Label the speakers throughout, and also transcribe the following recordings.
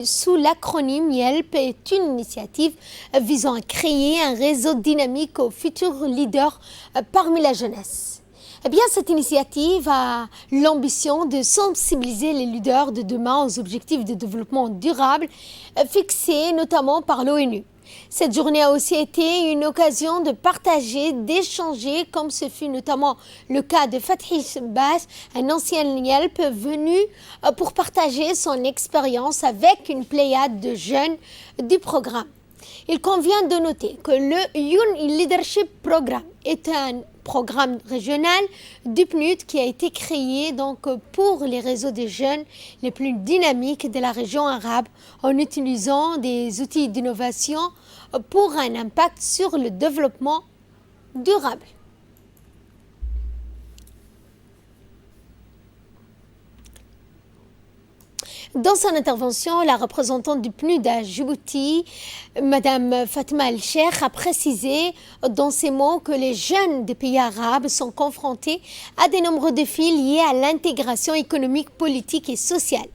Speaker 1: Sous l'acronyme YELP est une initiative visant à créer un réseau dynamique aux futurs leaders parmi la jeunesse. Eh bien, cette initiative a l'ambition de sensibiliser les leaders de demain aux objectifs de développement durable fixés notamment par l'ONU. Cette journée a aussi été une occasion de partager, d'échanger, comme ce fut notamment le cas de Fathi Bass, un ancien YELP venu pour partager son expérience avec une pléiade de jeunes du programme. Il convient de noter que le Young Leadership Programme est un programme régional du PNUD qui a été créé pour les réseaux des jeunes les plus dynamiques de la région arabe en utilisant des outils d'innovation pour un impact sur le développement durable. Dans son intervention, la représentante du PNUD à Djibouti, Mme Fatma El-Cheikh, a précisé dans ses mots que les jeunes des pays arabes sont confrontés à de nombreux défis liés à l'intégration économique, politique et sociale.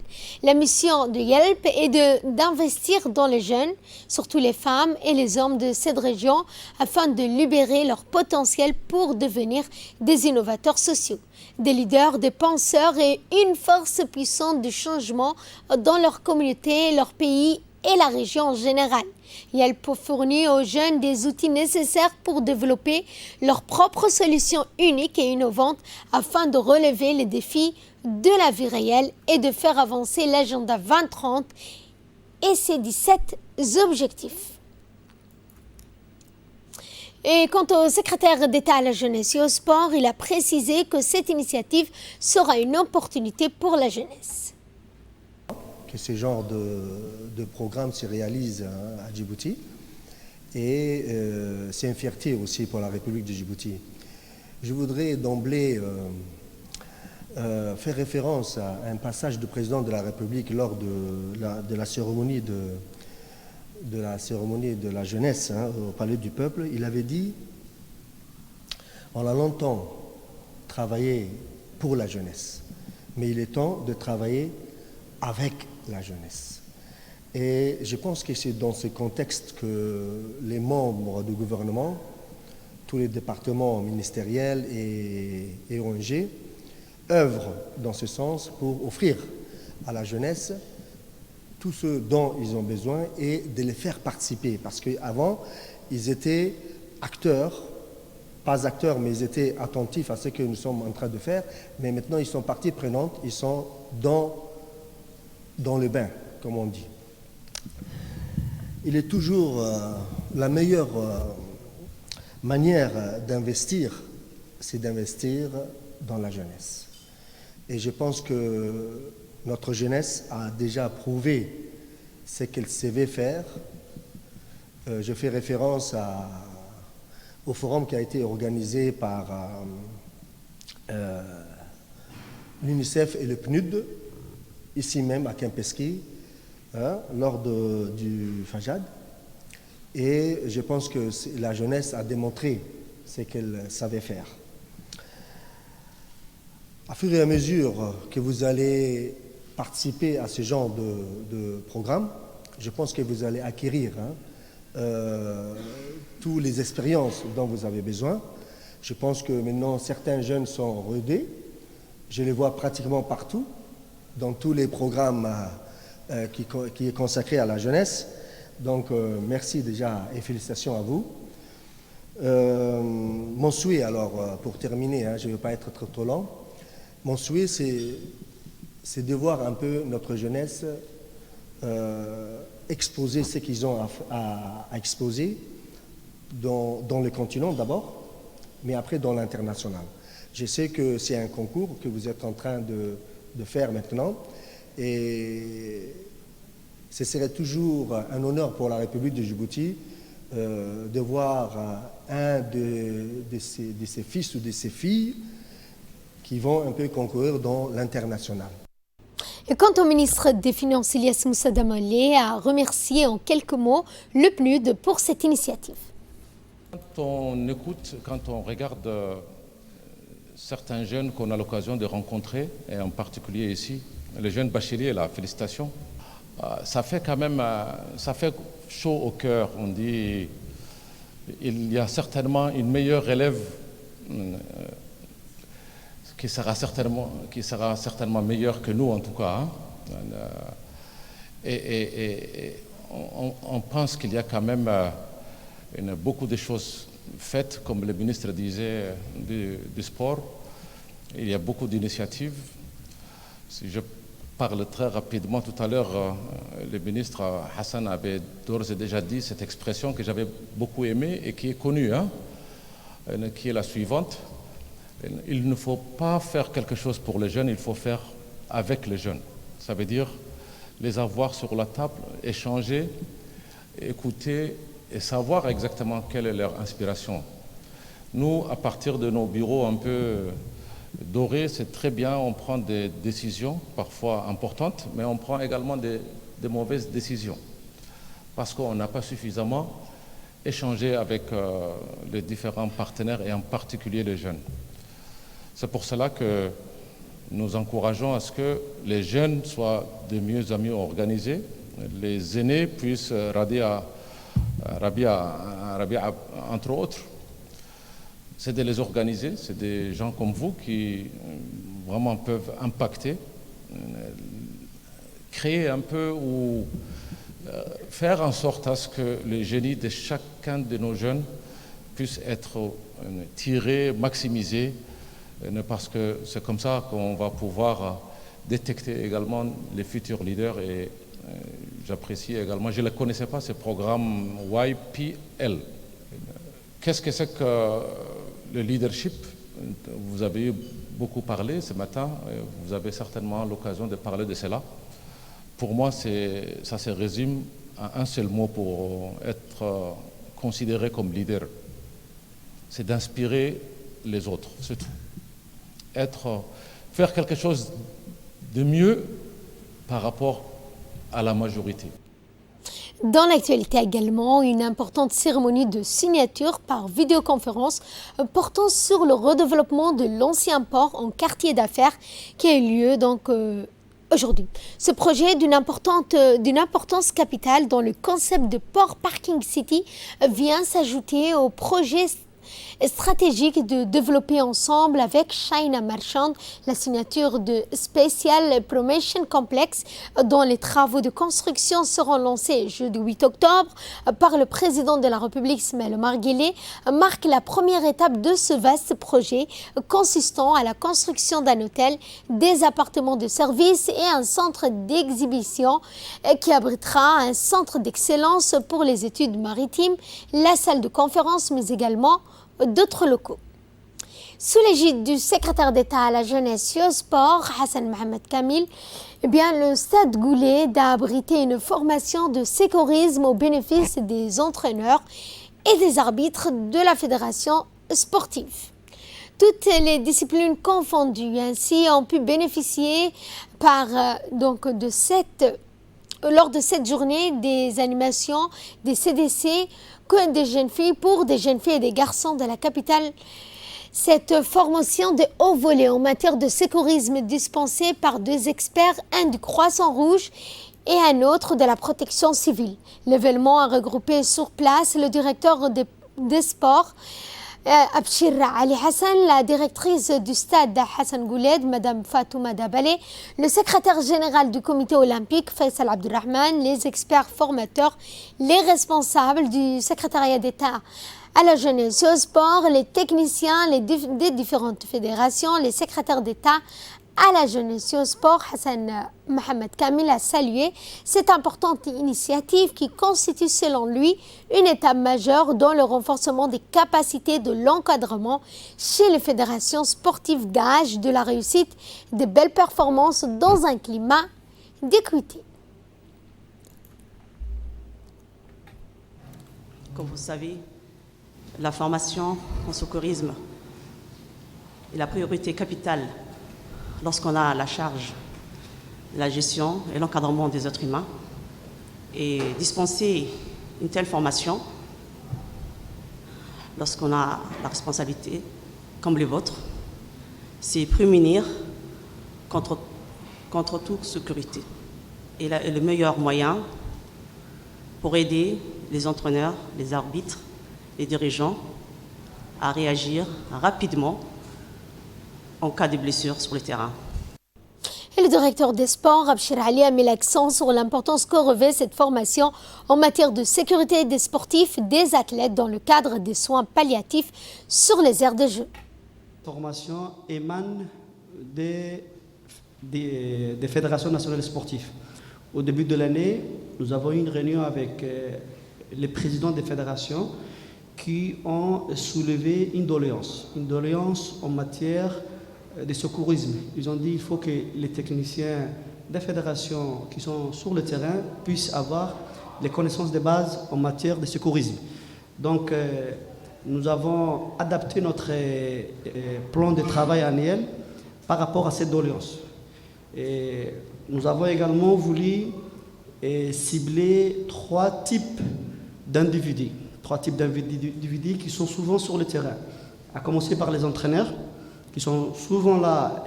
Speaker 1: La mission de YELP est d'investir dans les jeunes, surtout les femmes et les hommes de cette région, afin de libérer leur potentiel pour devenir des innovateurs sociaux, des leaders, des penseurs et une force puissante du changement dans leur communauté, leur pays et la région en général. YELP fournit aux jeunes des outils nécessaires pour développer leurs propres solutions uniques et innovantes afin de relever les défis de la vie réelle et de faire avancer l'agenda 2030 et ses 17 objectifs. Et quant au secrétaire d'État à la jeunesse et au sport, il a précisé que cette initiative sera une opportunité pour la jeunesse.
Speaker 2: Que ce genre de programme se réalise à Djibouti et c'est une fierté aussi pour la République de Djibouti. Je voudrais d'emblée faire référence à un passage du président de la République lors de la cérémonie de la jeunesse au Palais du Peuple. Il avait dit « On a longtemps travaillé pour la jeunesse, mais il est temps de travailler avec la jeunesse. » Et je pense que c'est dans ce contexte que les membres du gouvernement, tous les départements ministériels et ONG œuvrent dans ce sens pour offrir à la jeunesse tout ce dont ils ont besoin et de les faire participer. Parce qu'avant, ils étaient acteurs, pas acteurs, mais ils étaient attentifs à ce que nous sommes en train de faire. Mais maintenant, ils sont partie prenante, ils sont dans le bain, comme on dit. Il est toujours la meilleure manière d'investir, c'est d'investir dans la jeunesse. Et je pense que notre jeunesse a déjà prouvé ce qu'elle savait faire. Je fais référence au forum qui a été organisé par l'UNICEF et le PNUD, ici même à Kempinski, lors du Fajad. Et je pense que la jeunesse a démontré ce qu'elle savait faire. À fur et à mesure que vous allez participer à ce genre de programme, je pense que vous allez acquérir toutes les expériences dont vous avez besoin. Je pense que maintenant, certains jeunes sont rodés. Je les vois pratiquement partout, dans tous les programmes qui est consacré à la jeunesse. Donc, merci déjà et félicitations à vous. Mon souhait, alors, pour terminer, je ne vais pas être trop long, mon souhait, c'est de voir un peu notre jeunesse exposer ce qu'ils ont à exposer dans le continent d'abord, mais après dans l'international. Je sais que c'est un concours que vous êtes en train de faire maintenant et ce serait toujours un honneur pour la République de Djibouti de voir un de ses fils ou de ses filles qui vont un peu concourir dans l'international.
Speaker 1: Et quant au ministre des Finances, Ilyas Moussa Damallé, a remercié en quelques mots le PNUD pour cette initiative.
Speaker 3: Quand on écoute, quand on regarde certains jeunes qu'on a l'occasion de rencontrer, et en particulier ici, le jeune bachelier, la félicitation, ça fait quand même ça fait chaud au cœur. On dit il y a certainement une meilleure élève qui sera certainement meilleure que nous en tout cas. Et on pense qu'il y a quand même beaucoup de choses faites, comme le ministre disait, du sport. Il y a beaucoup d'initiatives. Si je parle très rapidement, tout à l'heure, le ministre Hassan avait d'ores et déjà dit cette expression que j'avais beaucoup aimée et qui est connue, qui est la suivante. Il ne faut pas faire quelque chose pour les jeunes, il faut faire avec les jeunes. Ça veut dire les avoir sur la table, échanger, écouter et savoir exactement quelle est leur inspiration. Nous, à partir de nos bureaux un peu dorés, c'est très bien, on prend des décisions parfois importantes, mais on prend également des mauvaises décisions parce qu'on n'a pas suffisamment échangé avec les différents partenaires et en particulier les jeunes. C'est pour cela que nous encourageons à ce que les jeunes soient de mieux en mieux organisés, les aînés puissent Rabia entre autres, c'est de les organiser, c'est des gens comme vous qui vraiment peuvent impacter, créer un peu ou faire en sorte à ce que le génie de chacun de nos jeunes puisse être tiré, maximisé, parce que c'est comme ça qu'on va pouvoir détecter également les futurs leaders. Et j'apprécie également, je ne connaissais pas ce programme YPL. Qu'est-ce que c'est que le leadership? Vous avez beaucoup parlé ce matin, vous avez certainement l'occasion de parler de cela. Pour moi, ça se résume à un seul mot pour être considéré comme leader. C'est d'inspirer les autres, c'est tout. Faire quelque chose de mieux par rapport à la majorité.
Speaker 1: Dans l'actualité également, une importante cérémonie de signature par vidéoconférence portant sur le redéveloppement de l'ancien port en quartier d'affaires qui a eu lieu donc aujourd'hui. Ce projet d'une importance capitale dans le concept de Port Parking City vient s'ajouter au projet stratégique de développer ensemble avec China Merchant la signature de Special Promotion Complex dont les travaux de construction seront lancés jeudi 8 octobre par le président de la République Ismaël Omar Guelleh, marque la première étape de ce vaste projet consistant à la construction d'un hôtel, des appartements de service et un centre d'exhibition qui abritera un centre d'excellence pour les études maritimes, la salle de conférence mais également d'autres locaux. Sous l'égide du secrétaire d'État à la jeunesse et au sport, Hassan Mohamed Kamil, le Stade Goulet a abrité une formation de sécurisme au bénéfice des entraîneurs et des arbitres de la fédération sportive. Toutes les disciplines confondues ainsi ont pu bénéficier lors de cette journée des animations des CDC que des jeunes filles pour des jeunes filles et des garçons de la capitale. Cette formation de haut volet en matière de sécurisme dispensée par deux experts, un du Croissant-Rouge et un autre de la protection civile. L'événement a regroupé sur place le directeur des sports, Abshir Ali Hassan, la directrice du stade Hassan Gouled, Madame Fatouma Dabale, le secrétaire général du comité olympique Faisal Abdurrahman, les experts formateurs, les responsables du secrétariat d'État à la jeunesse et au sport, les techniciens des différentes fédérations, les secrétaires d'État à la jeunesse et au sport. Hassan Mohamed Kamil a salué cette importante initiative qui constitue selon lui une étape majeure dans le renforcement des capacités de l'encadrement chez les fédérations sportives, gage de la réussite de belles performances dans un climat d'équité.
Speaker 4: Comme vous savez, la formation en secourisme est la priorité capitale lorsqu'on a la charge de la gestion et l'encadrement des êtres humains. Et dispenser une telle formation, lorsqu'on a la responsabilité, comme les vôtres, c'est prémunir contre toute sécurité. est le meilleur moyen pour aider les entraîneurs, les arbitres, les dirigeants à réagir rapidement en cas de blessure sur le terrain.
Speaker 1: Et le directeur des sports, Abshir Ali, a mis l'accent sur l'importance que revêt cette formation en matière de sécurité des sportifs, des athlètes dans le cadre des soins palliatifs sur les aires de jeu.
Speaker 5: La formation émane des fédérations nationales sportives. Au début de l'année, nous avons eu une réunion avec les présidents des fédérations qui ont soulevé une doléance en matière de secourisme. Ils ont dit qu'il faut que les techniciens des fédérations qui sont sur le terrain puissent avoir les connaissances de base en matière de secourisme. Donc, nous avons adapté notre plan de travail annuel par rapport à cette doléance. Et nous avons également voulu cibler trois types d'individus qui sont souvent sur le terrain, à commencer par les entraîneurs, qui sont souvent là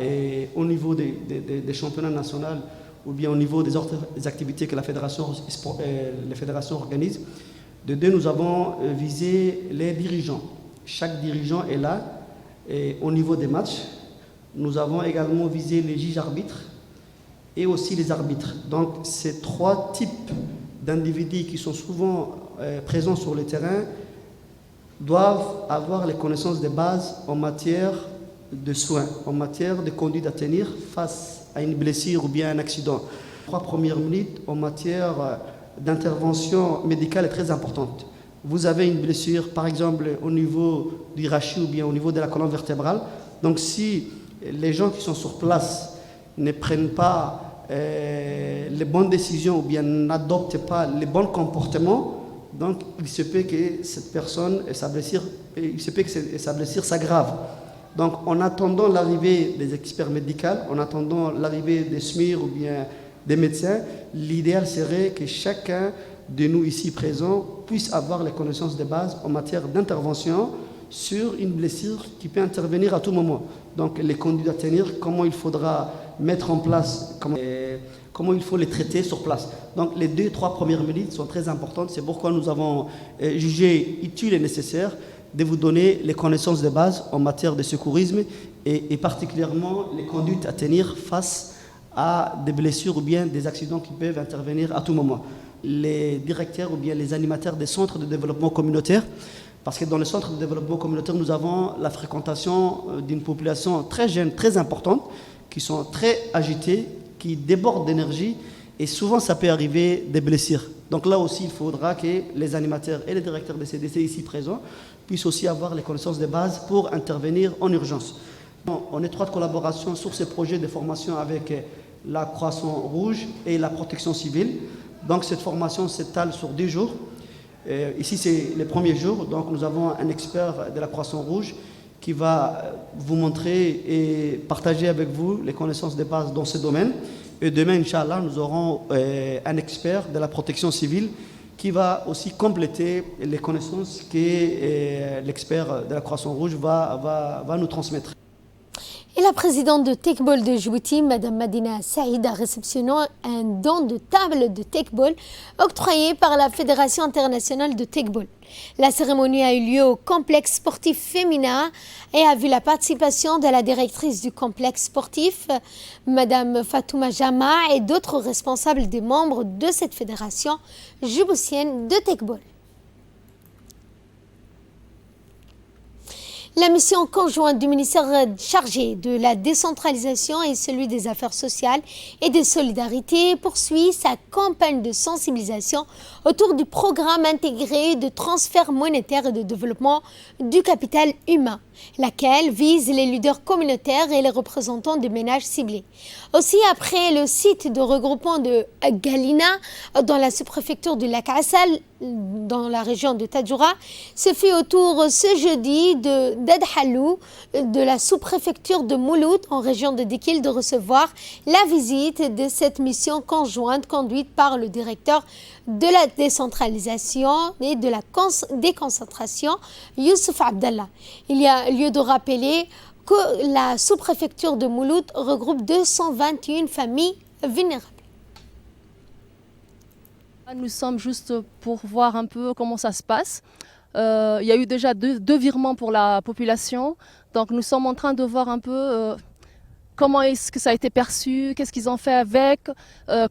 Speaker 5: au niveau des championnats nationaux ou bien au niveau des autres activités que les fédérations organisent. De deux, nous avons visé les dirigeants. Chaque dirigeant est là au niveau des matchs. Nous avons également visé les juges arbitres et aussi les arbitres. Donc ces trois types d'individus qui sont souvent présents sur le terrain doivent avoir les connaissances de base en matière de soins, en matière de conduite à tenir face à une blessure ou bien un accident. 3 premières minutes en matière d'intervention médicale est très importante. Vous avez une blessure, par exemple, au niveau du rachis ou bien au niveau de la colonne vertébrale. Donc si les gens qui sont sur place ne prennent pas les bonnes décisions ou bien n'adoptent pas les bons comportements, donc il se peut que cette personne et sa blessure s'aggrave. Donc en attendant l'arrivée des experts médicaux, en attendant l'arrivée des SMIR ou bien des médecins, l'idéal serait que chacun de nous ici présents puisse avoir les connaissances de base en matière d'intervention sur une blessure qui peut intervenir à tout moment. Donc les conduites à tenir, comment il faudra mettre en place, comment il faut les traiter sur place. Donc les 2-3 premières minutes sont très importantes. C'est pourquoi nous avons jugé utile et nécessaire de vous donner les connaissances de base en matière de secourisme et particulièrement les conduites à tenir face à des blessures ou bien des accidents qui peuvent intervenir à tout moment. Les directeurs ou bien les animateurs des centres de développement communautaire, parce que dans les centres de développement communautaire, nous avons la fréquentation d'une population très jeune, très importante, qui sont très agités, qui débordent d'énergie et souvent ça peut arriver des blessures. Donc là aussi, il faudra que les animateurs et les directeurs des CDC ici présents puissent aussi avoir les connaissances de base pour intervenir en urgence. En étroite collaboration sur ces projets de formation avec la Croix-Rouge et la protection civile. Donc cette formation s'étale sur 2 jours. Ici, c'est les premiers jours. Donc nous avons un expert de la Croix-Rouge qui va vous montrer et partager avec vous les connaissances de base dans ce domaine. Et demain, Inch'Allah, nous aurons un expert de la protection civile qui va aussi compléter les connaissances que l'expert de la Croix-Rouge va nous transmettre.
Speaker 1: Et la présidente de Tekball de Djibouti, Mme Madina Saïd, a réceptionné un don de table de Tekball octroyé par la Fédération internationale de Tekball. La cérémonie a eu lieu au complexe sportif féminin et a vu la participation de la directrice du complexe sportif, Mme Fatouma Jama, et d'autres responsables des membres de cette fédération djiboutienne de Tekball. La mission conjointe du ministère chargé de la décentralisation et celui des affaires sociales et des solidarités poursuit sa campagne de sensibilisation autour du programme intégré de transfert monétaire et de développement du capital humain, laquelle vise les leaders communautaires et les représentants des ménages ciblés. Aussi, après le site de regroupement de Galina dans la sous-préfecture du lac Assal, dans la région de Tadjoura, ce fut au tour ce jeudi d'Adhalou, de la sous-préfecture de Mouloud, en région de Dikil, de recevoir la visite de cette mission conjointe conduite par le directeur de la décentralisation et de la déconcentration, Youssouf Abdallah. Il y a lieu de rappeler que la sous-préfecture de Mouloud regroupe 221 familles vulnérables.
Speaker 6: Nous sommes juste pour voir un peu comment ça se passe. Il y a eu déjà deux virements pour la population. Donc nous sommes en train de voir un peu comment est-ce que ça a été perçu, qu'est-ce qu'ils ont fait avec,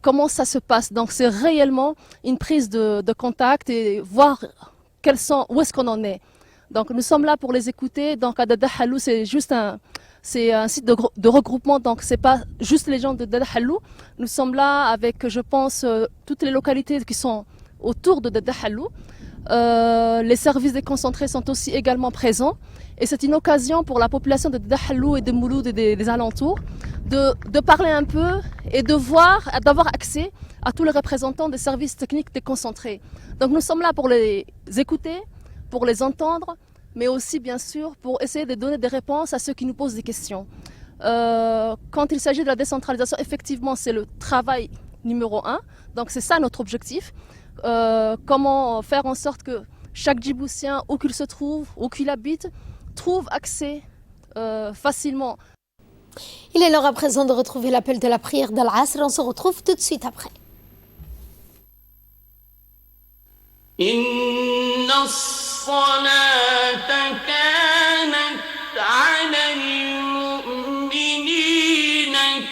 Speaker 6: comment ça se passe. Donc c'est réellement une prise de contact et voir où est-ce qu'on en est. Donc nous sommes là pour les écouter. Donc à Dada Halou, c'est juste un site de regroupement, donc c'est pas juste les gens de Dada Halou. Nous sommes là avec, je pense, toutes les localités qui sont autour de Dada Halou. Les services déconcentrés sont aussi également présents. Et c'est une occasion pour la population de Dada Halou et de Mouloud et des alentours de parler un peu et d'avoir accès à tous les représentants des services techniques déconcentrés. Donc nous sommes là pour les écouter, pour les entendre, mais aussi bien sûr pour essayer de donner des réponses à ceux qui nous posent des questions. Quand il s'agit de la décentralisation, effectivement c'est le travail numéro 1, donc c'est ça notre objectif. Comment faire en sorte que chaque Djiboutien, où qu'il se trouve, où qu'il habite, trouve accès facilement.
Speaker 1: Il est l'heure à présent de retrouver l'appel de la prière d'Al-Asr. On se retrouve tout de suite après.
Speaker 7: إن الصلاة كانت على المؤمنين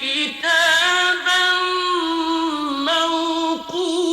Speaker 7: كتابا موقوتا.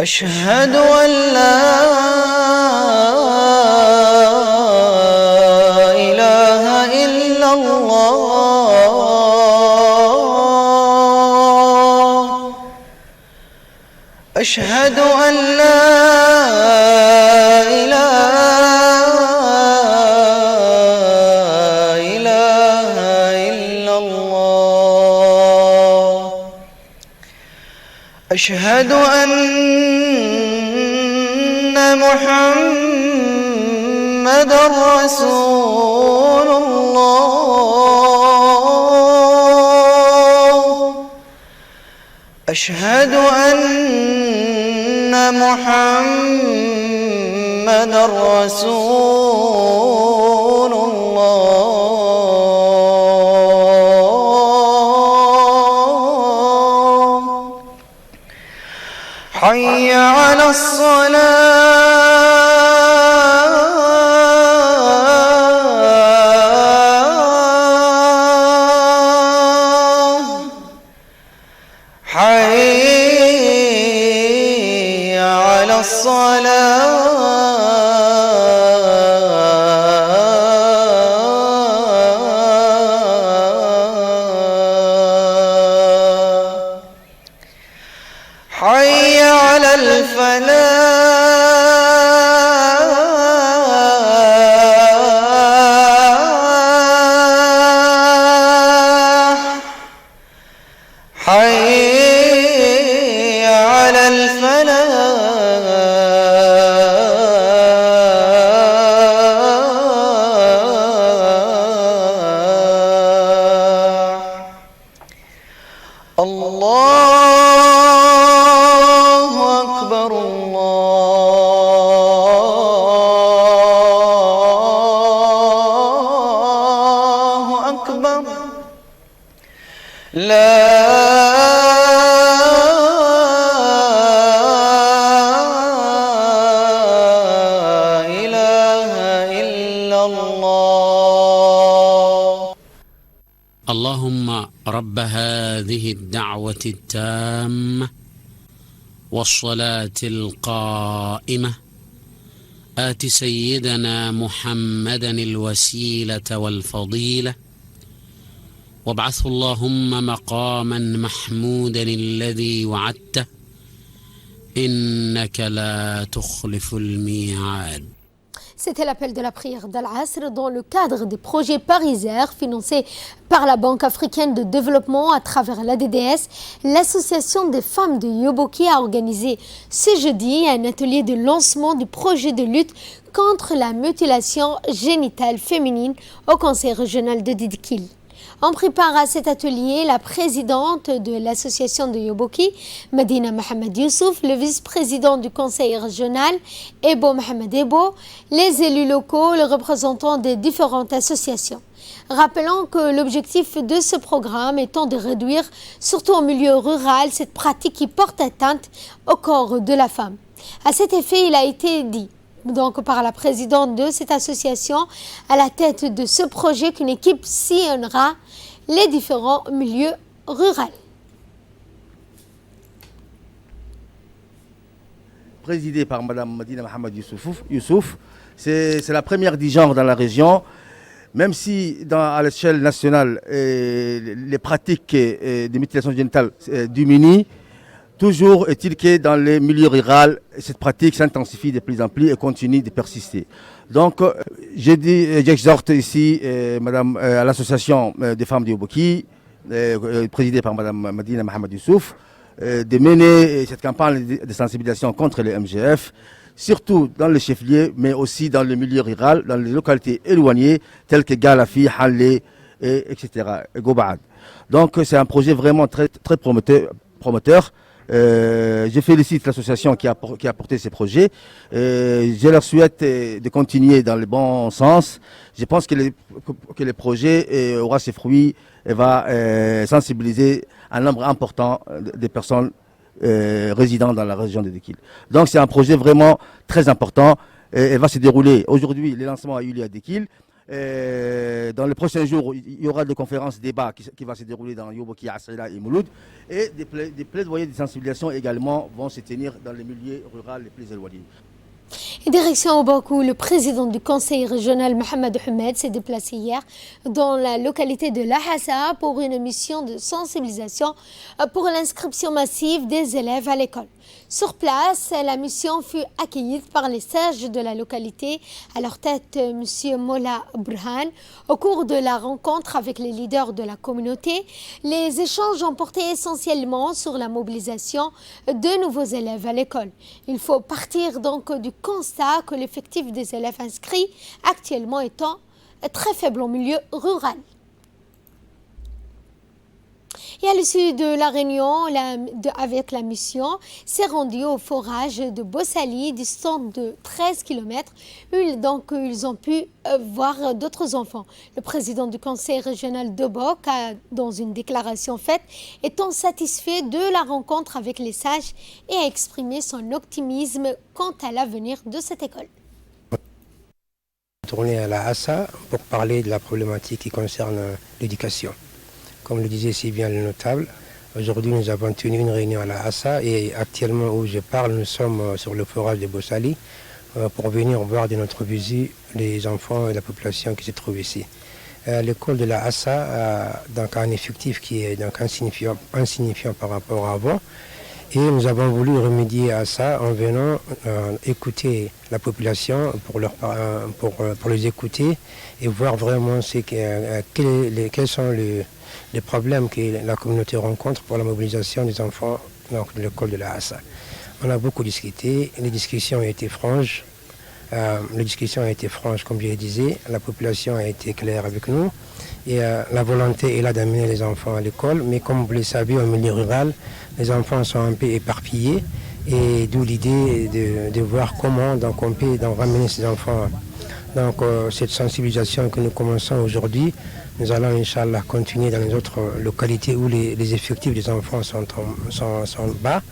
Speaker 8: أشهد أن لا إله إلا الله. أشهد أن لا إله إلا الله. أشهد أن محمد رسول الله. أشهد أن محمد رسول الله. حي على الصلاة. حي على الصلاة. حي على الفلاح. حي على الفلاح. الله أكبر الله أكبر. لا إله إلا الله.
Speaker 9: اللهم رب هذه الدعوة التامة والصلاة القائمة آت سيدنا محمدا الوسيلة والفضيلة وابعثه اللهم مقاما محمودا الذي وعدته إنك لا تخلف الميعاد.
Speaker 1: C'était l'appel de la prière d'Al-Asr dans le cadre des projets Parisaires financés par la Banque africaine de développement à travers l'ADDS. L'association des femmes de Yoboki a organisé ce jeudi un atelier de lancement du projet de lutte contre la mutilation génitale féminine au Conseil régional de Didikil. En prépare à cet atelier la présidente de l'association de Yoboki, Medina Mohamed Youssouf, le vice-président du conseil régional, Ebo Mohamed Ebo, les élus locaux, les représentants des différentes associations. Rappelons que l'objectif de ce programme étant de réduire, surtout en milieu rural, cette pratique qui porte atteinte au corps de la femme. À cet effet, il a été dit par la présidente de cette association, à la tête de ce projet, qu'une équipe sillonnera les différents milieux ruraux.
Speaker 10: Présidé par Mme Medina Mohamed Youssouf, c'est la première du genre dans la région, même si à l'échelle nationale, les pratiques de mutilation génitale diminuent. Toujours est-il que dans les milieux ruraux, cette pratique s'intensifie de plus en plus et continue de persister. Donc, j'exhorte ici Madame, à l'association des femmes de Yoboki, présidée par Mme Medina Mohamed Youssouf, de mener cette campagne de sensibilisation contre les MGF, surtout dans les chefs-lieux, mais aussi dans les milieux ruraux, dans les localités éloignées, telles que Galafi, Halle, etc., et Gobaad. Donc, c'est un projet vraiment très, très prometteur. Je félicite l'association qui a porté ces projets. Je leur souhaite de continuer dans le bon sens. Je pense que le projet aura ses fruits et va sensibiliser un nombre important de personnes résidant dans la région de Didikil. Donc c'est un projet vraiment très important et va se dérouler. Aujourd'hui, le lancement a eu lieu à Didikil. Dans les prochains jours, il y aura des conférences, débats qui vont se dérouler dans Yoboki, Assaïla et Mouloud. Et des plaidoyers de sensibilisation également vont se tenir dans les milieux ruraux les plus éloignés.
Speaker 1: Et direction au Bakou, le président du conseil régional Mohamed Ahmed s'est déplacé hier dans la localité de Lahassa pour une mission de sensibilisation pour l'inscription massive des élèves à l'école. Sur place, la mission fut accueillie par les sages de la localité, à leur tête M. Mola Brhan. Au cours de la rencontre avec les leaders de la communauté, les échanges ont porté essentiellement sur la mobilisation de nouveaux élèves à l'école. Il faut partir donc du constat que l'effectif des élèves inscrits actuellement étant très faible en milieu rural. Et à l'issue de la réunion avec la mission, s'est rendu au forage de Bossali, distant de 13 km, où ils ont pu voir d'autres enfants. Le président du conseil régional de Bok a, dans une déclaration faite, étant satisfait de la rencontre avec les sages et a exprimé son optimisme quant à l'avenir de cette école.
Speaker 11: Tourner à la Hassa pour parler de la problématique qui concerne l'éducation. Comme le disait si bien le notable, aujourd'hui nous avons tenu une réunion à la Hassa et actuellement où je parle, nous sommes sur le forage de Bossali pour venir voir de notre visu les enfants et la population qui se trouve ici. L'école de la Hassa a donc un effectif qui est donc insignifiant par rapport à avant. Et nous avons voulu remédier à ça en venant écouter la population pour les écouter et voir vraiment quels sont les problèmes que la communauté rencontre pour la mobilisation des enfants donc, de l'école de la Hassa. On a beaucoup discuté, les discussions ont été franches. Comme je le disais, la population a été claire avec nous et la volonté est là d'amener les enfants à l'école, mais comme vous le savez, au milieu rural, les enfants sont un peu éparpillés et d'où l'idée de voir comment donc, on peut donc, ramener ces enfants. Donc cette sensibilisation que nous commençons aujourd'hui, nous allons Inch'Allah continuer dans les autres localités où les effectifs des enfants sont bas.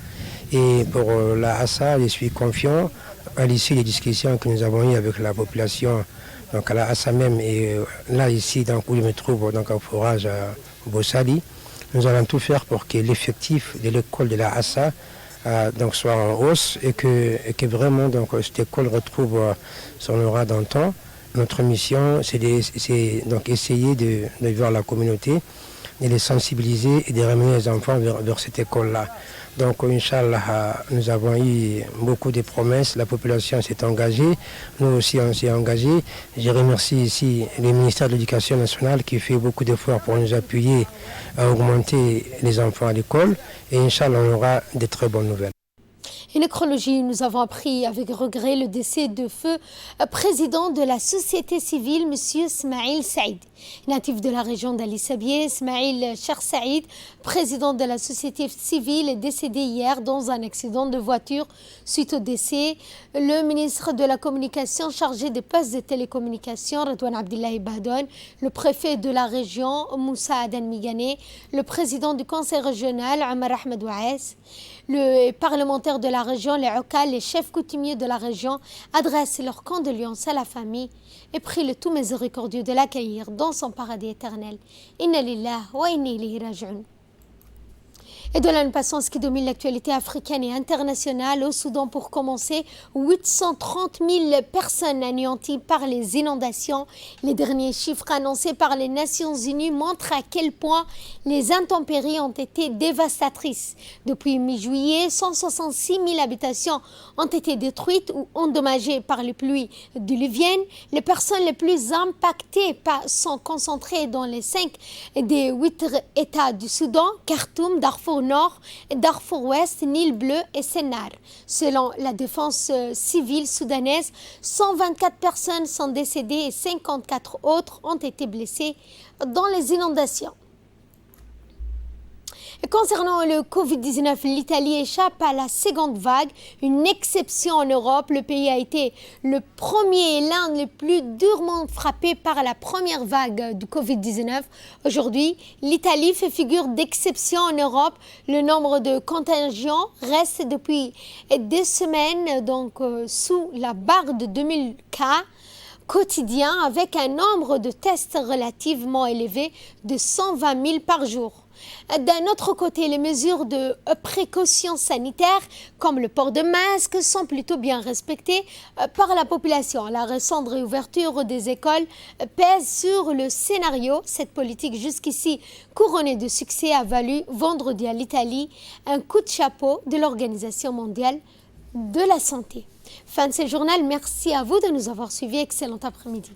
Speaker 11: Et pour la Hassa, je suis confiant à l'issue des discussions que nous avons eues avec la population, donc à la Hassa même, et là ici donc, où je me trouve donc, au forage à Bossali, nous allons tout faire pour que l'effectif de l'école de la Hassa donc, soit en hausse et que vraiment donc, cette école retrouve son aura d'antan. Notre mission, c'est donc essayer de voir la communauté, de les sensibiliser et de ramener les enfants vers cette école-là. Donc, Inch'Allah, nous avons eu beaucoup de promesses. La population s'est engagée. Nous aussi, on s'est engagés. Je remercie ici le ministère de l'Éducation nationale qui fait beaucoup d'efforts pour nous appuyer à augmenter les enfants à l'école. Et Inch'Allah, on aura de très bonnes nouvelles.
Speaker 1: Une nécrologie, nous avons appris avec regret le décès de feu président de la société civile, M. Ismail Saïd. Natif de la région d'Ali Sabieh, Ismail Cher Saïd, président de la société civile, est décédé hier dans un accident de voiture. Suite au décès, le ministre de la Communication chargé des postes de télécommunications, Redouane Abdillahi Bahdon, le préfet de la région, Moussa Adan Migane, le président du conseil régional, Omar Ahmed Ouaes, le parlementaire de la région, les Okal, les chefs coutumiers de la région adressent leurs condoléances à la famille et prient le tout miséricordieux de l'accueillir dans son paradis éternel. Inna lillahi wa inna ilayhi raji'un. Et de là, nous passons à ce qui domine l'actualité africaine et internationale. Au Soudan, pour commencer, 830 000 personnes anéanties par les inondations. Les derniers chiffres annoncés par les Nations Unies montrent à quel point les intempéries ont été dévastatrices. Depuis mi-juillet, 166 000 habitations ont été détruites ou endommagées par les pluies diluviennes. Les personnes les plus impactées sont concentrées dans les 5 des 8 États du Soudan, Khartoum, Darfour Nord, Darfour Ouest, Nil Bleu et Sennar. Selon la défense civile soudanaise, 124 personnes sont décédées et 54 autres ont été blessées dans les inondations. Et concernant le Covid-19, l'Italie échappe à la seconde vague, une exception en Europe. Le pays a été le premier et l'un des plus durement frappés par la première vague du Covid-19. Aujourd'hui, l'Italie fait figure d'exception en Europe. Le nombre de contagions reste depuis 2 semaines sous la barre de 2000 cas quotidiens, avec un nombre de tests relativement élevé de 120 000 par jour. D'un autre côté, les mesures de précaution sanitaire, comme le port de masque, sont plutôt bien respectées par la population. La récente réouverture des écoles pèse sur le scénario. Cette politique jusqu'ici couronnée de succès a valu vendredi à l'Italie un coup de chapeau de l'Organisation mondiale de la santé. Fin de ce journal, merci à vous de nous avoir suivis. Excellent après-midi.